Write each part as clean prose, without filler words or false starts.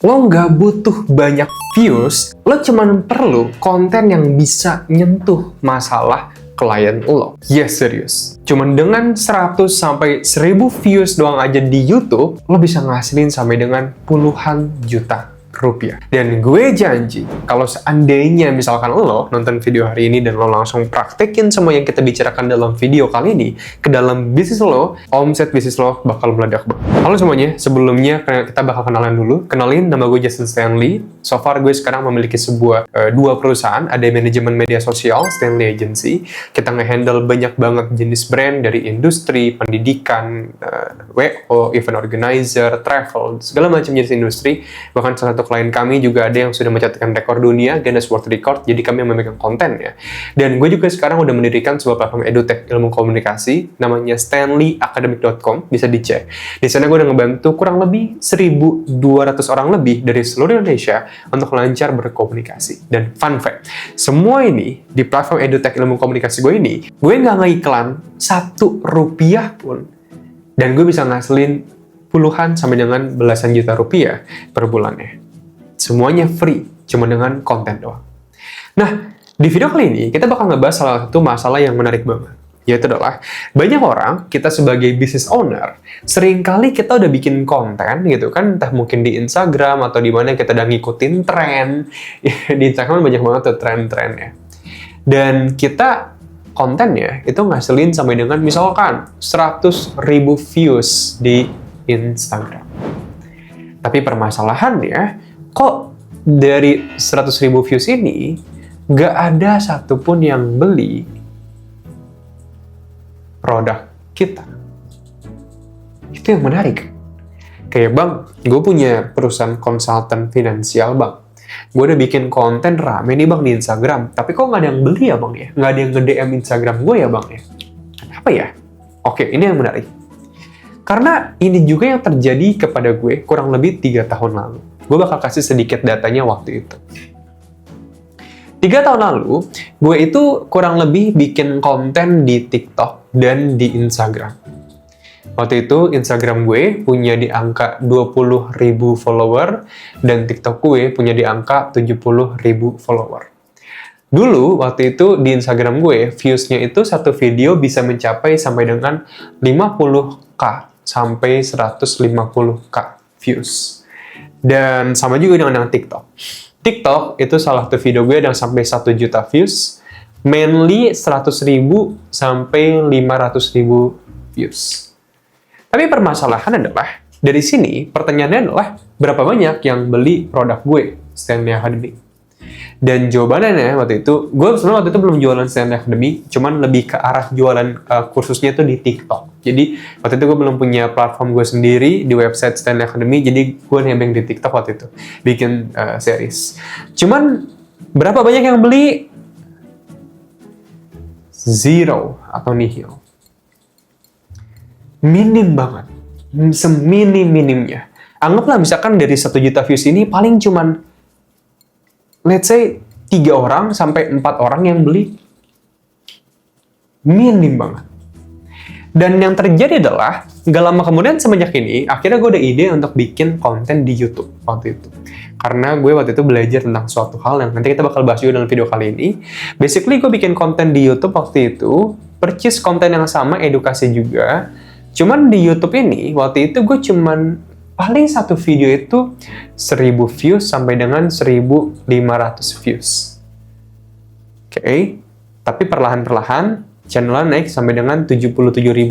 Lo nggak butuh banyak views, lo cuman perlu konten yang bisa nyentuh masalah klien lo. Yes, serius. Cuman dengan 100 sampai 1000 views doang aja di YouTube, lo bisa ngasilin sampai dengan puluhan juta rupiah. Dan gue janji, kalau seandainya misalkan lo nonton video hari ini dan lo langsung praktekin semua yang kita bicarakan dalam video kali ini ke dalam bisnis lo, omset bisnis lo bakal meledak banget. Halo semuanya, sebelumnya kita bakal kenalan dulu. Kenalin, nama gue Justin Stanley. So far gue sekarang memiliki dua perusahaan, ada manajemen media sosial, Stanley Agency. Kita nge-handle banyak banget jenis brand dari industri, pendidikan, WO, event organizer, travel, segala macam jenis industri. Bahkan salah satu klien kami juga ada yang sudah mencatatkan rekor dunia, Guinness World Record, jadi kami yang memegang konten ya. Dan gue juga sekarang udah mendirikan sebuah platform edutech ilmu komunikasi, namanya stanleyacademic.com, bisa dicek. Di sana gue udah ngebantu kurang lebih 1.200 orang lebih dari seluruh Indonesia untuk lancar berkomunikasi. Dan fun fact, semua ini di platform edutech ilmu komunikasi gue ini, gue nggak ngeiklan Rp1 pun, dan gue bisa ngasilin puluhan sampai dengan belasan juta rupiah per bulannya. Semuanya free, cuma dengan konten doang. Nah, di video kali ini kita bakal ngebahas salah satu masalah yang menarik banget. Yaitu adalah, banyak orang, kita sebagai business owner, seringkali kita udah bikin konten gitu kan, entah mungkin di Instagram atau di mana kita udah ngikutin tren. Di Instagram banyak banget tuh tren-trennya. Dan kita kontennya itu ngasilin sampai dengan misalkan 100.000 views di Instagram. Tapi permasalahannya, kok dari 100.000 views ini nggak ada satupun yang beli produk kita? Itu yang menarik. Kayak, bang, gue punya perusahaan konsultan finansial, bang. Gue udah bikin konten rame nih, bang, di Instagram. Tapi kok nggak ada yang beli ya, bang ya? Nggak ada yang nge-DM Instagram gue ya, bang ya? Apa ya? Oke, ini yang menarik. Karena ini juga yang terjadi kepada gue kurang lebih 3 tahun lalu. Gue bakal kasih sedikit datanya waktu itu. 3 tahun lalu, gue itu kurang lebih bikin konten di TikTok dan di Instagram. Waktu itu, Instagram gue punya di angka 20.000 follower, dan TikTok gue punya di angka 70.000 follower. Dulu, waktu itu di Instagram gue, views-nya itu satu video bisa mencapai sampai dengan 50.000 sampai 150.000 views. Dan sama juga dengan TikTok. TikTok itu salah satu video gue yang sampai 1 juta views, mainly 100.000 sampai 500.000 views. Tapi permasalahan adalah, dari sini pertanyaannya adalah, berapa banyak yang beli produk gue, Stanley Academy? Dan jawabannya waktu itu, gue sebenarnya waktu itu belum jualan Stanley Academy, cuman lebih ke arah jualan kursusnya itu di TikTok. Jadi waktu itu gue belum punya platform gue sendiri di website Stanley Academy, jadi gue nebeng di TikTok waktu itu, bikin series. Cuman berapa banyak yang beli? Zero atau nihil. Minim banget, seminim-minimnya. Anggaplah misalkan dari 1 juta views ini paling cuman, let's say, 3 orang sampai 4 orang yang beli. Minim banget. Dan yang terjadi adalah, gak lama kemudian semenjak ini, akhirnya gue ada ide untuk bikin konten di YouTube waktu itu. Karena gue waktu itu belajar tentang suatu hal yang nanti kita bakal bahas juga dalam video kali ini. Basically, gue bikin konten di YouTube waktu itu, percis konten yang sama, edukasi juga. Cuman di YouTube ini, waktu itu gue cuman paling satu video itu 1.000 views sampai dengan 1.500 views. Oke. Tapi perlahan-perlahan channelnya naik sampai dengan 77.000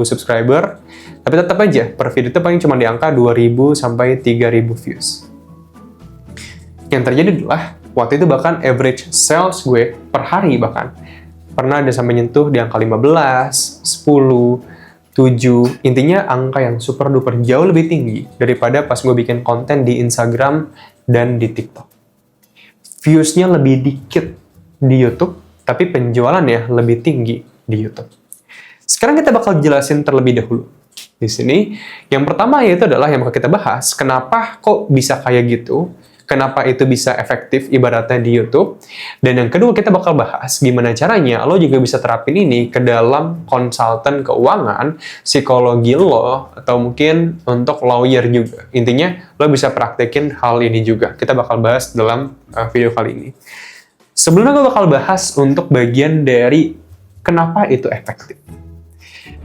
subscriber. Tapi tetap aja per video itu paling cuma di angka 2.000 sampai 3.000 views. Yang terjadi adalah waktu itu bahkan average sales gue per hari bahkan pernah ada sampai nyentuh di angka 15, 10, 7, intinya angka yang super duper jauh lebih tinggi daripada pas gue bikin konten di Instagram dan di TikTok. Views-nya lebih dikit di YouTube, tapi penjualannya lebih tinggi di YouTube. Sekarang kita bakal jelasin terlebih dahulu. Di sini, yang pertama yaitu adalah yang bakal kita bahas, kenapa kok bisa kayak gitu? kenapa itu bisa efektif ibaratnya di YouTube. Dan yang kedua, kita bakal bahas gimana caranya lo juga bisa terapin ini ke dalam konsultan keuangan, psikologi lo, atau mungkin untuk lawyer juga. Intinya, lo bisa praktekin hal ini juga. Kita bakal bahas dalam video kali ini. Sebelumnya gue bakal bahas untuk bagian dari kenapa itu efektif.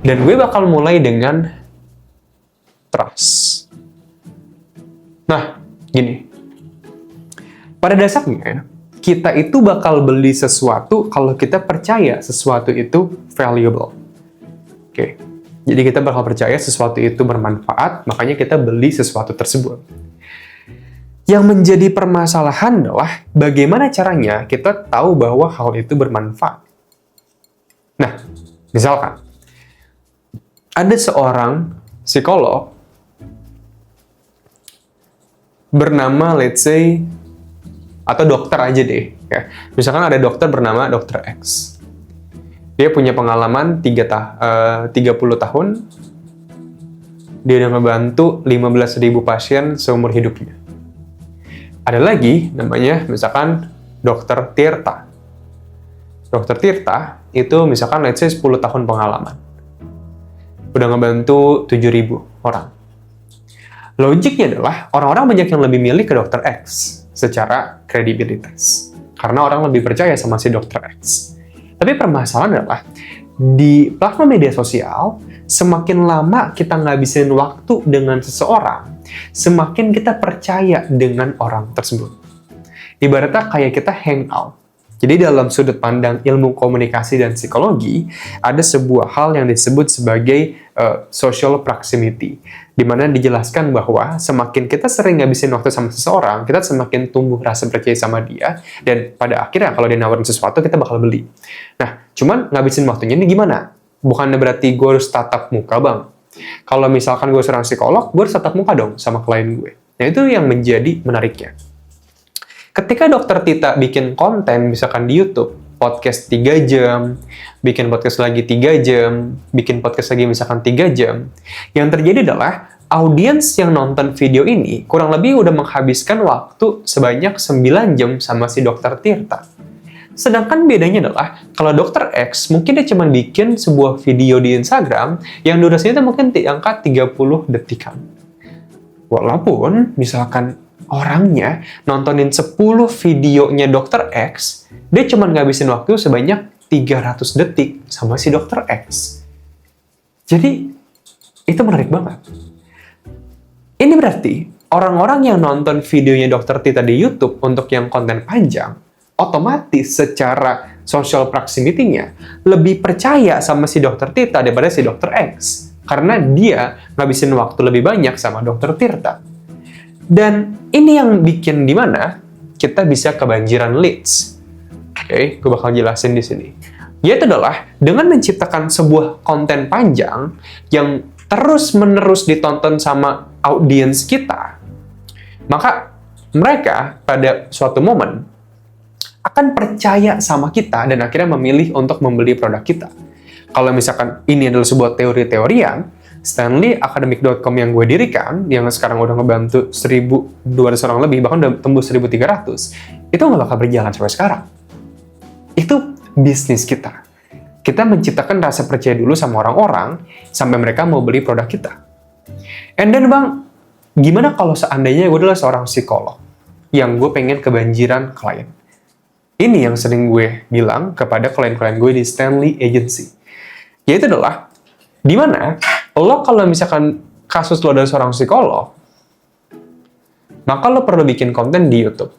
Dan gue bakal mulai dengan trust. Nah, gini. Pada dasarnya, kita itu bakal beli sesuatu kalau kita percaya sesuatu itu valuable. Oke. Jadi kita bakal percaya sesuatu itu bermanfaat, makanya kita beli sesuatu tersebut. Yang menjadi permasalahan adalah bagaimana caranya kita tahu bahwa hal itu bermanfaat. Nah, misalkan ada seorang psikolog bernama, let's say, atau dokter aja deh. Ya. Misalkan ada dokter bernama Dr. X. Dia punya pengalaman 30 tahun. Dia udah ngebantu 15.000 pasien seumur hidupnya. Ada lagi namanya misalkan Dr. Tirta. Dr. Tirta itu misalkan let's say 10 tahun pengalaman. Udah ngebantu 7.000 orang. Logiknya adalah orang-orang banyak yang lebih milih ke Dr. X secara kredibilitas. Karena orang lebih percaya sama si Dr. X. Tapi permasalahan adalah di platform media sosial, semakin lama kita ngabisin waktu dengan seseorang, semakin kita percaya dengan orang tersebut. Ibaratnya kayak kita hangout. Jadi dalam sudut pandang ilmu komunikasi dan psikologi, ada sebuah hal yang disebut sebagai social proximity, di mana dijelaskan bahwa semakin kita sering ngabisin waktu sama seseorang, kita semakin tumbuh rasa percaya sama dia, dan pada akhirnya kalau dia nawarin sesuatu, kita bakal beli. Nah, cuman ngabisin waktunya ini gimana? Bukannya berarti gue harus tatap muka, Bang. Kalau misalkan gue seorang psikolog, gue harus tatap muka dong sama klien gue. Nah, itu yang menjadi menariknya. Ketika Dokter Tita bikin konten, misalkan di YouTube, podcast 3 jam, bikin podcast lagi 3 jam, bikin podcast lagi misalkan 3 jam, yang terjadi adalah audiens yang nonton video ini kurang lebih udah menghabiskan waktu sebanyak 9 jam sama si Dokter Tirta. Sedangkan bedanya adalah, kalau Dr. X mungkin dia cuma bikin sebuah video di Instagram yang durasinya itu mungkin di angka 30 detikan. Walaupun misalkan orangnya nontonin 10 videonya Dr. X, dia cuma ngabisin waktu sebanyak 300 detik sama si Dr. X. Jadi, itu menarik banget. Ini berarti, orang-orang yang nonton videonya Dr. Tita di YouTube untuk yang konten panjang, otomatis secara social proximity-nya lebih percaya sama si Dr. Tita daripada si Dr. X. Karena dia ngabisin waktu lebih banyak sama Dr. Tirta. Dan ini yang bikin di mana kita bisa kebanjiran leads. Oke, gue bakal jelasin di sini. Yaitu adalah dengan menciptakan sebuah konten panjang yang terus-menerus ditonton sama audiens kita, maka mereka pada suatu momen akan percaya sama kita dan akhirnya memilih untuk membeli produk kita. Kalau misalkan ini adalah sebuah teori-teorian, StanleyAcademic.com yang gue dirikan, yang sekarang udah ngebantu 1.200 orang lebih, bahkan udah tembus 1.300, itu nggak bakal berjalan sampai sekarang. Itu bisnis kita. Kita menciptakan rasa percaya dulu sama orang-orang, sampai mereka mau beli produk kita. And then, Bang, gimana kalau seandainya gue adalah seorang psikolog, yang gue pengen kebanjiran klien? Ini yang sering gue bilang kepada klien-klien gue di Stanley Agency. Yaitu adalah, di mana lo kalau misalkan kasus lo adalah seorang psikolog, maka lo perlu bikin konten di YouTube.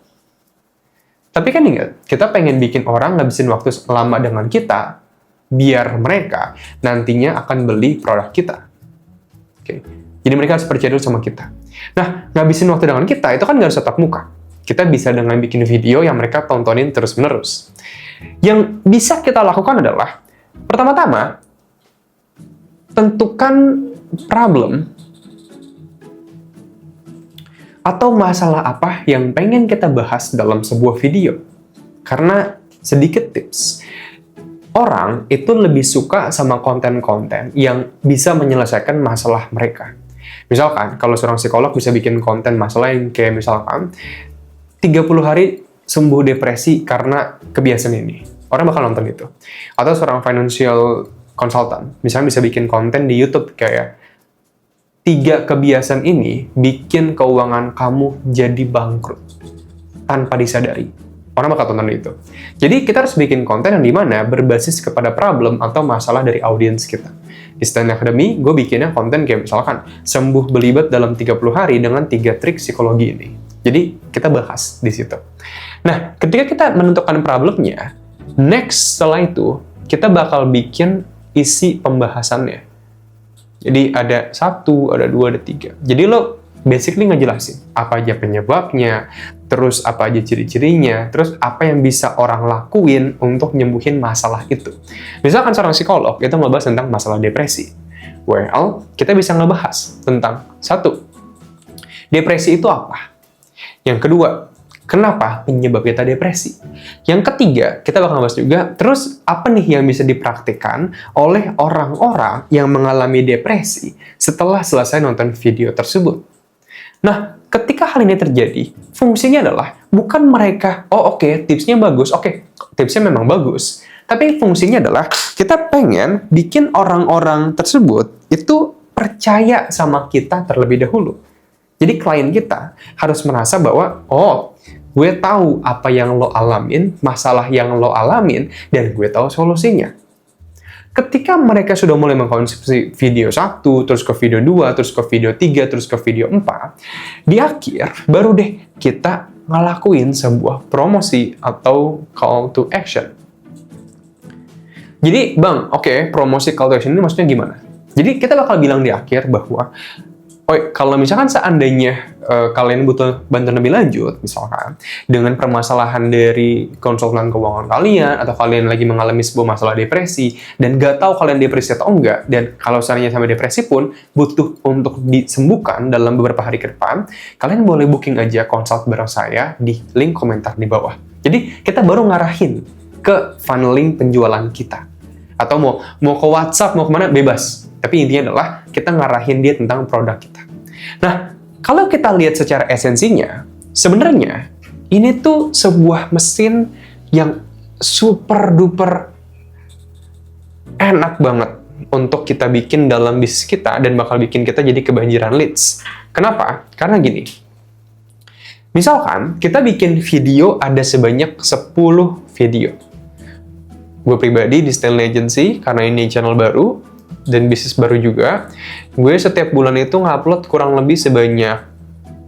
Tapi kan ingat, kita pengen bikin orang ngabisin waktu lama dengan kita, biar mereka nantinya akan beli produk kita. Oke. Jadi mereka harus percaya dulu sama kita. Nah, ngabisin waktu dengan kita, itu kan nggak harus tatap muka. Kita bisa dengan bikin video yang mereka tontonin terus-menerus. Yang bisa kita lakukan adalah, pertama-tama, tentukan problem atau masalah apa yang pengen kita bahas dalam sebuah video. Karena sedikit tips, orang itu lebih suka sama konten-konten yang bisa menyelesaikan masalah mereka. Misalkan, kalau seorang psikolog bisa bikin konten masalah yang kayak misalkan, 30 hari sembuh depresi karena kebiasaan ini. Orang bakal nonton itu. Atau seorang financial consultant, misalnya bisa bikin konten di YouTube kayak 3 kebiasaan ini bikin keuangan kamu jadi bangkrut tanpa disadari. Orang bakal tonton itu. Jadi kita harus bikin konten yang dimana berbasis kepada problem atau masalah dari audiens kita. Di Stand Academy, gue bikinnya konten kayak misalkan sembuh belibet dalam 30 hari dengan 3 trik psikologi ini. Jadi kita bahas di situ. Nah, ketika kita menentukan problemnya, next setelah itu kita bakal bikin isi pembahasannya. Jadi ada 1, ada 2, ada 3. Jadi lo basically ngejelasin apa aja penyebabnya, terus apa aja ciri-cirinya, terus apa yang bisa orang lakuin untuk nyembuhin masalah itu. Misalkan seorang psikolog itu ngebahas tentang masalah depresi. Well, kita bisa ngebahas tentang 1, depresi itu apa? Yang kedua, kenapa penyebab kita depresi? Yang ketiga, kita bakal bahas juga, terus apa nih yang bisa dipraktikkan oleh orang-orang yang mengalami depresi setelah selesai nonton video tersebut. Nah, ketika hal ini terjadi, fungsinya adalah bukan mereka, tipsnya bagus, tipsnya memang bagus. Tapi fungsinya adalah kita pengen bikin orang-orang tersebut itu percaya sama kita terlebih dahulu. Jadi klien kita harus merasa bahwa, gue tahu apa yang lo alamin, masalah yang lo alamin, dan gue tahu solusinya. Ketika mereka sudah mulai mengkonsumsi video 1, terus ke video 2, terus ke video 3, terus ke video 4, di akhir baru deh kita ngelakuin sebuah promosi atau call to action. Jadi, promosi call to action ini maksudnya gimana? Jadi kita bakal bilang di akhir bahwa kalau misalkan seandainya kalian butuh bantuan lebih lanjut, misalkan dengan permasalahan dari konsultan keuangan kalian, atau kalian lagi mengalami sebuah masalah depresi, dan gak tahu kalian depresi atau enggak, dan kalau seandainya sampai depresi pun butuh untuk disembuhkan dalam beberapa hari ke depan, kalian boleh booking aja konsult bareng saya di link komentar di bawah. Jadi kita baru ngarahin ke funneling penjualan kita. Atau mau ke WhatsApp, mau kemana, bebas. Tapi intinya adalah kita ngarahin dia tentang produk kita. Nah, kalau kita lihat secara esensinya, sebenarnya ini tuh sebuah mesin yang super duper enak banget untuk kita bikin dalam bisnis kita dan bakal bikin kita jadi kebanjiran leads. Kenapa? Karena gini. Misalkan kita bikin video ada sebanyak 10 video. Gue pribadi di Stanley Agency, karena ini channel baru, dan bisnis baru juga, gue setiap bulan itu ngupload kurang lebih sebanyak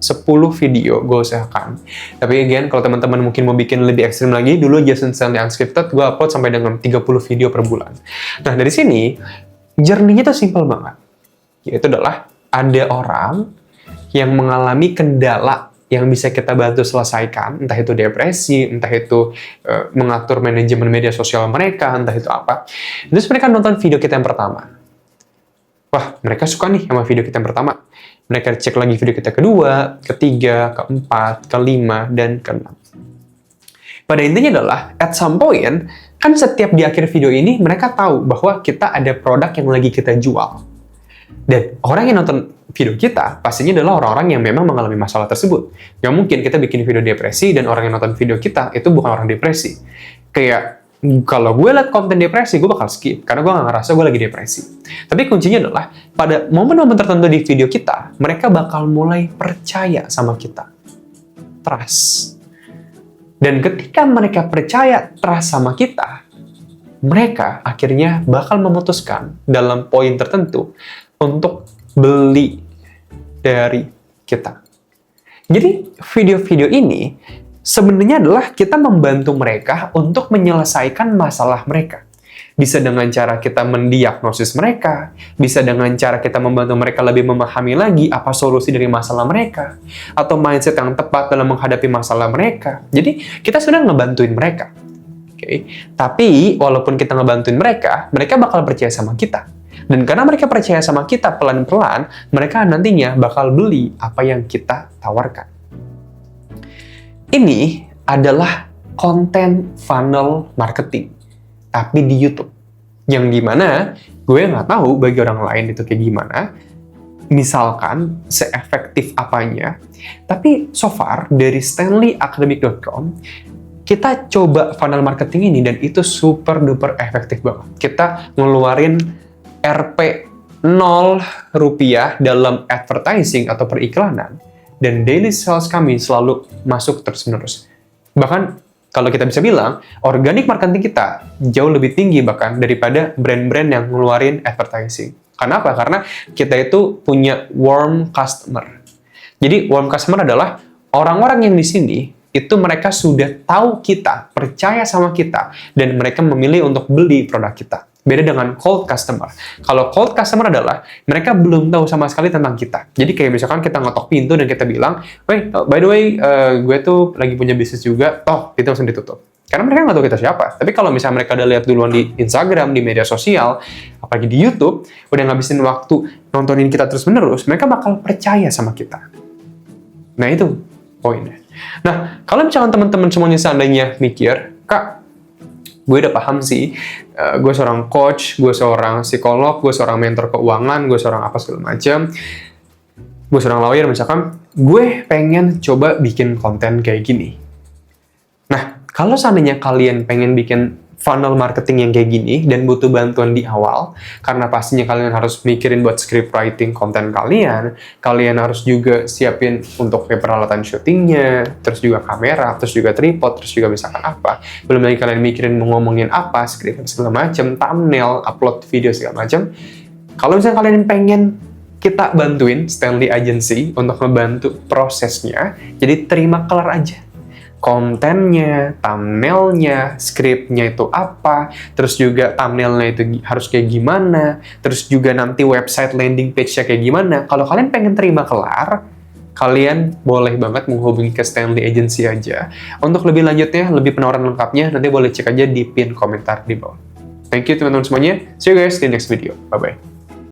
10 video, gue usahakan. Tapi again, kalau teman-teman mungkin mau bikin lebih ekstrim lagi, dulu Jason Stanley Unscripted, gue upload sampai dengan 30 video per bulan. Nah, dari sini, journey-nya tuh simple banget. Yaitu adalah, ada orang yang mengalami kendala yang bisa kita bantu selesaikan, entah itu depresi, entah itu mengatur manajemen media sosial mereka, entah itu apa. Terus mereka nonton video kita yang pertama. Wah, mereka suka nih sama video kita yang pertama. Mereka cek lagi video kita kedua, ketiga, keempat, kelima, dan keenam. Pada intinya adalah, at some point, kan setiap di akhir video ini, mereka tahu bahwa kita ada produk yang lagi kita jual. Dan orang yang nonton video kita, pastinya adalah orang-orang yang memang mengalami masalah tersebut. Nggak mungkin kita bikin video depresi, dan orang yang nonton video kita, itu bukan orang depresi. Kayak, kalau gue liat konten depresi, gue bakal skip, karena gue nggak ngerasa gue lagi depresi. Tapi kuncinya adalah, pada momen-momen tertentu di video kita, mereka bakal mulai percaya sama kita. Trust. Dan ketika mereka percaya trust sama kita, mereka akhirnya bakal memutuskan dalam poin tertentu untuk beli dari kita. Jadi, video-video ini sebenarnya adalah kita membantu mereka untuk menyelesaikan masalah mereka. Bisa dengan cara kita mendiagnosis mereka, bisa dengan cara kita membantu mereka lebih memahami lagi apa solusi dari masalah mereka, atau mindset yang tepat dalam menghadapi masalah mereka. Jadi, kita sebenarnya ngebantuin mereka. Okay? Tapi, walaupun kita ngebantuin mereka, mereka bakal percaya sama kita. Dan karena mereka percaya sama kita pelan-pelan, mereka nantinya bakal beli apa yang kita tawarkan. Ini adalah konten funnel marketing, tapi di YouTube. Yang dimana gue nggak tahu bagi orang lain itu kayak gimana, misalkan seefektif apanya, tapi so far dari stanleyacademic.com kita coba funnel marketing ini dan itu super duper efektif banget. Kita ngeluarin Rp 0 rupiah dalam advertising atau periklanan dan daily sales kami selalu masuk terus-menerus. Bahkan kalau kita bisa bilang, organic marketing kita jauh lebih tinggi bahkan daripada brand-brand yang ngeluarin advertising. Karena apa? Karena kita itu punya warm customer. Jadi warm customer adalah orang-orang yang di sini itu mereka sudah tahu kita, percaya sama kita, dan mereka memilih untuk beli produk kita. Beda dengan cold customer. Kalau cold customer adalah mereka belum tahu sama sekali tentang kita. Jadi kayak misalkan kita ngetok pintu dan kita bilang, "Wait, by the way, gue tuh lagi punya bisnis juga." Toh, pintu langsung ditutup. Karena mereka nggak tahu kita siapa. Tapi kalau misalnya mereka udah lihat duluan di Instagram, di media sosial, apalagi di YouTube, udah ngabisin waktu nontonin kita terus-menerus, mereka bakal percaya sama kita. Nah, itu poinnya. Nah, kalau misalkan teman-teman semuanya seandainya mikir, "Kak, gue udah paham sih, gue seorang coach, gue seorang psikolog, gue seorang mentor keuangan, gue seorang apa segala macam, gue seorang lawyer misalkan, gue pengen coba bikin konten kayak gini." Nah, kalau seandainya kalian pengen bikin funnel marketing yang kayak gini dan butuh bantuan di awal, karena pastinya kalian harus mikirin buat script writing konten kalian harus juga siapin untuk peralatan syutingnya, terus juga kamera, terus juga tripod, terus juga misalkan apa, belum lagi kalian mikirin mau ngomongin apa, script segala macam, thumbnail, upload video segala macam. Kalau misalnya kalian pengen kita bantuin Stanley Agency untuk membantu prosesnya, jadi terima kelar aja. Kontennya, thumbnailnya, skripnya itu apa, terus juga thumbnailnya itu harus kayak gimana, terus juga nanti website landing page-nya kayak gimana. Kalau kalian pengen terima kelar, kalian boleh banget menghubungi ke Stanley Agency aja. Untuk lebih lanjutnya, lebih penawaran lengkapnya, nanti boleh cek aja di pin komentar di bawah. Thank you teman-teman semuanya. See you guys di next video. Bye-bye.